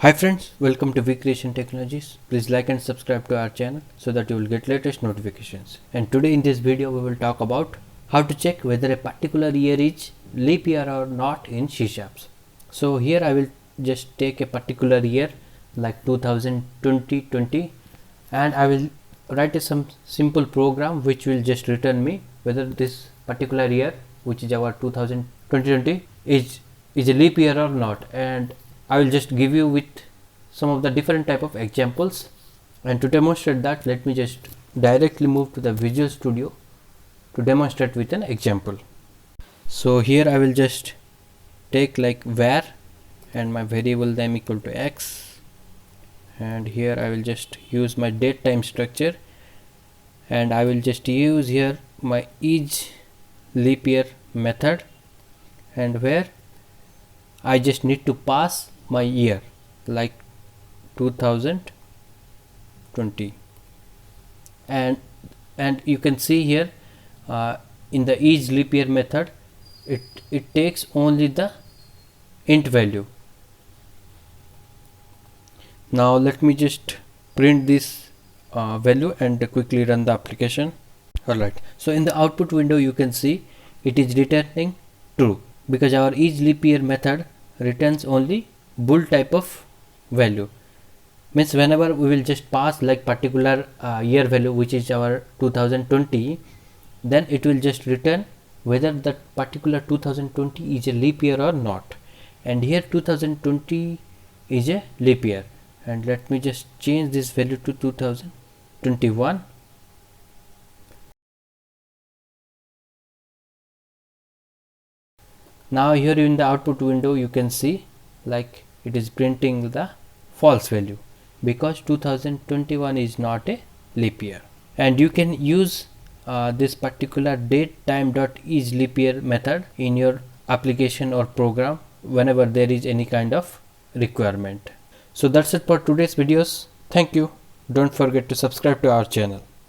Hi friends, welcome to vCreation Technologies. Please like and subscribe to our channel so that you will get latest notifications. And today in this video we will talk about how to check whether a particular year is leap year or not in C#. So here I will just take a particular year like 2020 and I will write some simple program which will just return me whether this particular year, which is our 2020, is a leap year or not. And I will just give you with some of the different type of examples, and to demonstrate that let me just directly move to the Visual Studio to demonstrate with an example. So here I will just take like var and my variable name equal to x, and here I will just use my date time structure, and I will just use here my is leap year method, and where I just need to pass my year like 2020, and you can see here in the is leap year method it takes only the int value. Now let me just print this value and quickly run the application. Alright, so in the output window you can see it is returning true because our is leap year method returns only bool type of value. Means whenever we will just pass like particular year value which is our 2020, then it will just return whether that particular 2020 is a leap year or not. And here 2020 is a leap year, and let me just change this value to 2021. Now here in the output window you can see like it is printing the false value because 2021 is not a leap year. And you can use this particular date time dot is leap year method in your application or program whenever there is any kind of requirement. So that's it for today's videos. Thank you. Don't forget to subscribe to our channel.